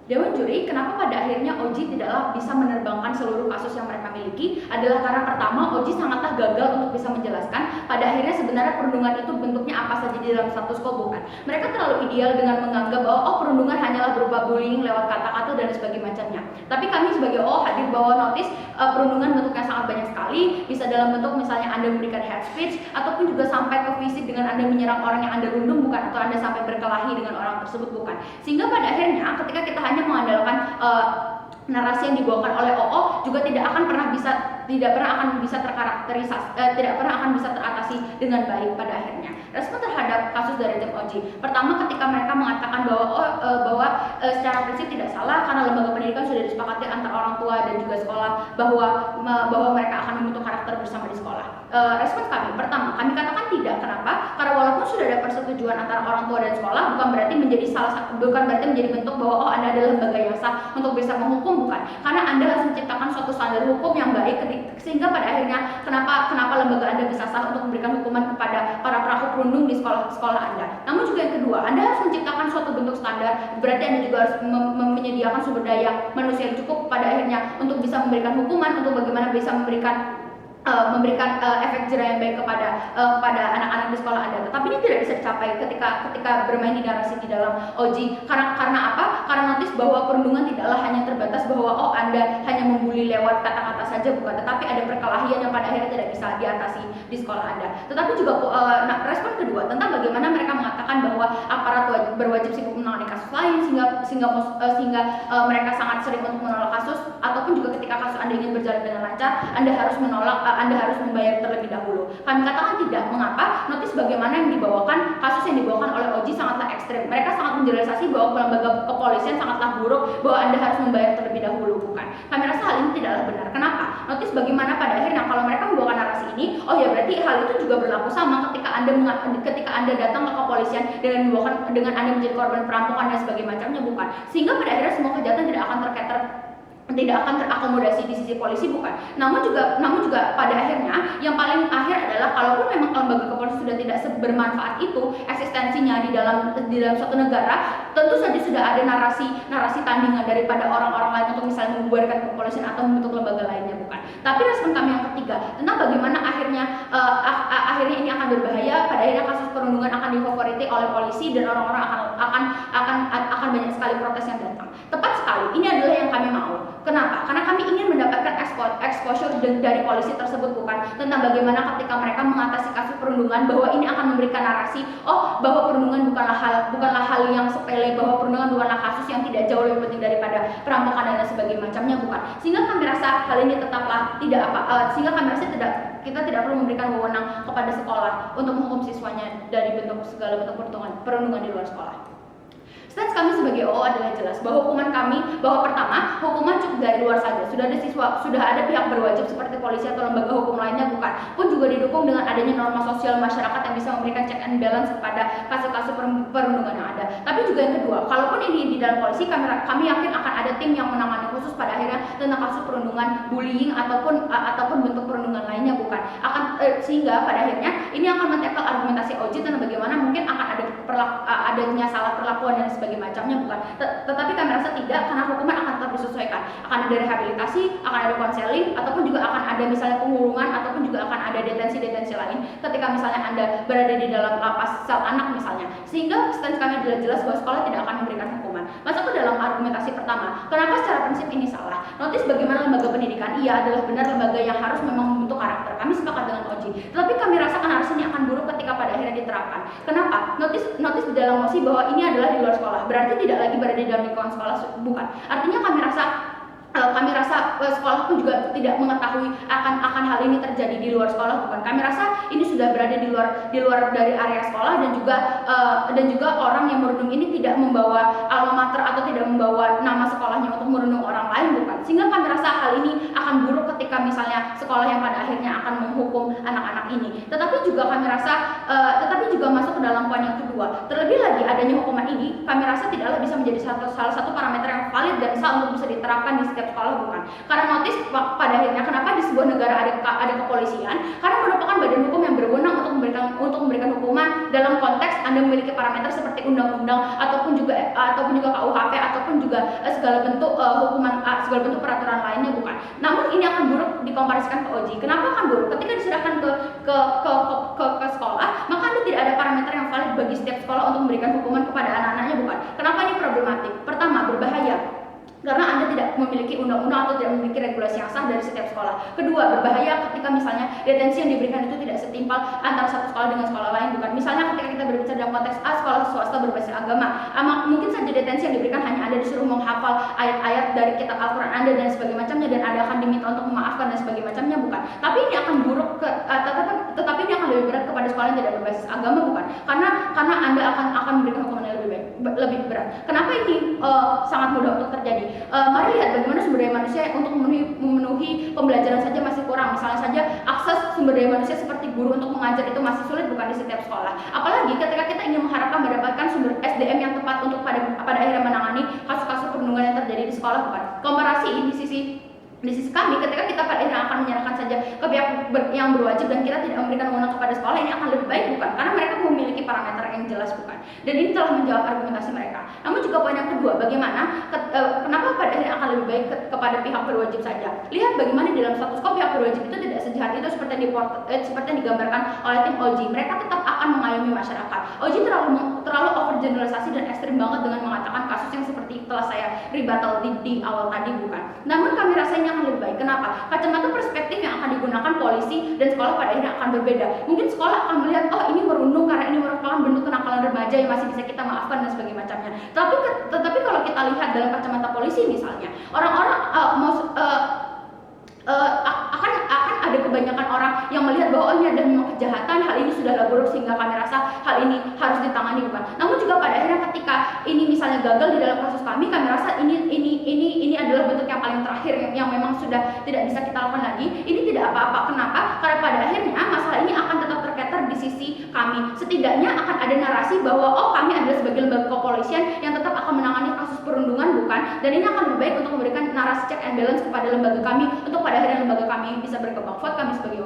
Dewan juri, kenapa pada akhirnya OJI tidaklah bisa menerbangkan seluruh kasus yang mereka miliki adalah karena pertama, OJI sangatlah gagal untuk bisa menjelaskan pada akhirnya sebenarnya perundungan itu bentuknya apa saja di dalam status quo, bukan. Mereka terlalu ideal dengan menganggap bahwa perundungan hanyalah berupa bullying lewat kata-kata dan sebagainya macamnya. Tapi kami sebagai hadir bahwa notice perundungan bentuknya sangat banyak sekali, bisa dalam bentuk misalnya Anda memberikan hate speech ataupun juga sampai ke fisik dengan Anda menyerang orang yang Anda rundung, bukan, atau Anda sampai berkelahi dengan orang tersebut, bukan. Sehingga pada akhirnya ketika kita hanya mengandalkan narasi yang dibawakan oleh OO juga tidak pernah akan bisa terkarakterisasi, tidak pernah akan bisa teratasi dengan baik pada akhirnya. Respon terhadap kasus dari tim OJI, pertama ketika mereka mengatakan bahwa secara prinsip tidak salah karena lembaga pendidikan sudah disepakati antara orang tua dan juga sekolah bahwa mereka akan membentuk karakter bersama di sekolah. Respon kami, pertama kami katakan tidak. Kenapa? Karena walaupun sudah ada persetujuan antara orang tua dan sekolah, bukan berarti menjadi bentuk bahwa Anda adalah lembaga yang sah untuk bisa menghukum, bukan. Karena Anda harus menciptakan suatu standar hukum yang baik sehingga pada akhirnya kenapa lembaga Anda bisa sah untuk memberikan hukuman kepada para pelaku perundung di sekolah Anda. Namun juga yang kedua, Anda harus menciptakan suatu bentuk standar, berarti Anda juga harus menyediakan sumber daya manusia yang cukup pada akhirnya untuk bisa memberikan hukuman, untuk bagaimana bisa memberikan efek jerah yang baik kepada anak-anak di sekolah Anda. Tetapi ini tidak bisa dicapai ketika bermain di narasi di dalam OJI. Karena apa? Karena notice bahwa perundungan tidaklah hanya terbatas bahwa Anda hanya membuli lewat kata-kata saja, bukan, tetapi ada perkelahian yang pada akhirnya tidak bisa diatasi di sekolah Anda. Tetapi juga respon kedua tentang bagaimana mereka mengatakan bahwa aparat berwajib sibuk menangani kasus lain sehingga mereka sangat sering untuk menolak kasus, ataupun juga ketika kasus Anda ingin berjalan dengan lancar, Anda harus membayar terlebih dahulu. Kami katakan tidak. Mengapa? Notice bagaimana kasus yang dibawakan oleh OJI sangatlah ekstrim. Mereka sangat menjelaskan bahwa lembaga kepolisian sangatlah buruk, bahwa Anda harus membayar terlebih dahulu, bukan. Kami rasa hal ini tidaklah benar. Kenapa? Notice bagaimana pada akhirnya kalau mereka membawakan narasi ini, ya berarti hal itu juga berlaku sama ketika Anda datang ke kepolisian dengan Anda menjadi korban perampokan dan sebagainya macamnya, bukan. Sehingga pada akhirnya semua kejahatan tidak akan terakomodasi di sisi polisi, bukan. Namun juga pada akhirnya yang paling akhir adalah kalaupun memang lembaga kepolisian sudah tidak bermanfaat itu eksistensinya di dalam suatu negara, tentu saja sudah ada narasi tandingan daripada orang-orang lain untuk misalnya membubarkan kepolisian atau membentuk lembaga lainnya, bukan. Tapi respon kami yang ketiga tentang bagaimana akhirnya ini akan berbahaya, pada akhirnya kasus perundungan akan difavoriti oleh polisi dan orang-orang akan banyak sekali protes yang datang. Tepat sekali, ini adalah yang kami mau. Kenapa? Karena kami ingin mendapatkan exposure dari polisi tersebut, bukan, tentang bagaimana ketika mereka mengatasi kasus perundungan bahwa ini akan memberikan narasi bahwa perundungan bukanlah hal yang sepele, bahwa perundungan bukanlah kasus yang tidak jauh lebih penting daripada perampokan dan sebagainya macamnya, bukan. Sehingga kami rasa hal ini tetaplah kita tidak perlu memberikan wewenang kepada sekolah untuk menghukum siswanya dari segala bentuk perundungan di luar sekolah. Stance kami sebagai OO adalah jelas bahwa pertama, hukuman cukup dari luar saja. Sudah ada pihak berwajib seperti polisi atau lembaga hukum lainnya, bukan, pun juga didukung dengan adanya norma sosial masyarakat yang bisa memberikan check and balance kepada kasus-kasus perundungan yang ada. Tapi juga yang kedua, kalaupun ini di dalam polisi, kami yakin akan ada tim yang menangani khusus pada akhirnya tentang kasus perundungan, bullying ataupun bentuk perundungan lainnya, bukan. Sehingga pada akhirnya ini akan men-tackle argumentasi OJI tentang bagaimana mungkin akan adanya salah perlakuan dan sebagainya macamnya, bukan. Tetapi kami rasa tidak, karena hukuman akan tetap disesuaikan. Akan ada rehabilitasi, akan ada konseling, ataupun juga akan ada misalnya pengurungan, ataupun juga akan ada detensi lain ketika misalnya Anda berada di dalam lapas sel anak misalnya. Sehingga stance kami adalah jelas bahwa sekolah tidak akan memberikan hukuman. Masuk ke dalam argumentasi pertama, kenapa secara prinsip ini salah? Notice bagaimana lembaga pendidikan adalah benar lembaga yang harus memang membentuk karakter. Kami sepakat dengan OJI. Tetapi kami rasakan harus ini akan buruk ketika pada akhirnya diterapkan. Kenapa? Notice di dalam mosi bahwa ini adalah di luar sekolah, berarti tidak lagi berada di dalam lingkungan sekolah, bukan. Artinya kami rasa sekolah pun juga tidak mengetahui akan hal ini terjadi di luar sekolah, bukan. Kami rasa ini sudah berada di luar dari area sekolah, dan juga orang yang merundung ini tidak membawa alma mater atau tidak membawa nama sekolahnya untuk merundung orang lain, bukan. Sehingga kami rasa hal ini akan buruk ketika misalnya sekolah yang pada akhirnya akan menghukum anak-anak ini. Tetapi juga masuk ke dalam poin yang kedua. Terlebih lagi adanya hukuman ini, kami rasa tidaklah bisa menjadi salah satu parameter yang valid dan sah untuk bisa diterapkan di setiap setiap sekolah, bukan. Karena notis pada akhirnya kenapa di sebuah negara ada kepolisian, karena merupakan badan hukum yang berwenang untuk memberikan hukuman dalam konteks Anda memiliki parameter seperti undang-undang ataupun juga KUHP ataupun juga segala bentuk segala bentuk peraturan lainnya, bukan. Namun ini akan buruk dikomparasikan ke OJI. Kenapa akan buruk? Ketika diserahkan ke sekolah, maka Anda tidak ada parameter yang valid bagi setiap sekolah untuk memberikan hukuman kepada anak-anaknya, bukan. Kenapa ini problematik? Pertama, berbahaya karena Anda tidak memiliki undang-undang atau tidak memiliki regulasi yang sah dari setiap sekolah. Kedua, berbahaya ketika misalnya detensi yang diberikan itu tidak setimpal antara satu sekolah dengan sekolah lain, bukan. Misalnya ketika kita berbicara dalam konteks sekolah swasta berbasis agama, mungkin saja detensi yang diberikan hanya Anda disuruh menghafal ayat-ayat dari kitab Al-Quran Anda dan sebagainya macamnya, dan Anda akan diminta untuk memaafkan dan sebagainya macamnya, bukan. Tapi ini akan buruk tetapi ini akan lebih berat kepada sekolah yang tidak berbasis agama, bukan. Karena Anda akan memberikan hukuman yang lebih berat. Kenapa ini sangat mudah untuk terjadi? Mari lihat bagaimana sumber daya manusia untuk memenuhi pembelajaran saja masih kurang. Misalnya saja akses sumber daya manusia seperti guru untuk mengajar itu masih sulit, bukan, di setiap sekolah. Apalagi ketika kita ingin mengharapkan mendapatkan sumber SDM yang tepat untuk pada akhirnya menangani kasus-kasus perundungan yang terjadi di sekolah, bukan. Komparasi di sisi kami, ketika kita pada akhirnya akan menyerahkan saja ke pihak yang berwajib dan kita tidak memberikan wewenang kepada sekolah, ini akan lebih baik, bukan, karena mereka memiliki parameter yang jelas, bukan, dan ini telah menjawab argumentasi mereka. Namun juga poin yang kedua, bagaimana kenapa pada akhirnya akan lebih baik kepada pihak berwajib saja. Lihat bagaimana di dalam status quo pihak berwajib itu tidak sejahat itu seperti yang digambarkan oleh tim OJI. Mereka tetap akan mengayomi masyarakat. OJI terlalu overgeneralisasi dan ekstrim banget dengan mengatakan kasus yang seperti telah saya rebuttal di awal tadi, bukan. Namun kami rasa ini akan lebih baik. Kenapa? Kacamata perspektif yang akan digunakan polisi dan sekolah pada akhirnya akan berbeda. Mungkin sekolah akan melihat, oh ini merundung karena ini merupakan bentuk kenakalan remaja yang masih bisa kita maafkan dan sebagainya macamnya. Tetapi kalau kita lihat dalam kacamata polisi misalnya, orang-orang akan ada kebanyakan orang yang melihat bahwa oh, ini ada memang kejahatan, hal ini sudahlah buruk sehingga kami rasa hal ini harus ditangani, bukan. Namun juga pada akhirnya ketika ini misalnya gagal di dalam kasus kami rasa ini adalah bentuk yang paling terakhir yang memang sudah tidak bisa kita lakukan lagi. Ini tidak apa-apa. Kenapa? Karena pada akhirnya masalah ini akan tetap tercater di sisi kami. Setidaknya akan ada narasi bahwa oh kami adalah sebagai lembaga kepolisian yang tetap akan menangani kasus perundungan, bukan. Dan ini akan lebih baik untuk memberikan narasi check and balance kepada lembaga kami untuk pada akhirnya lembaga kami bisa berkembang. Vote kami sebagai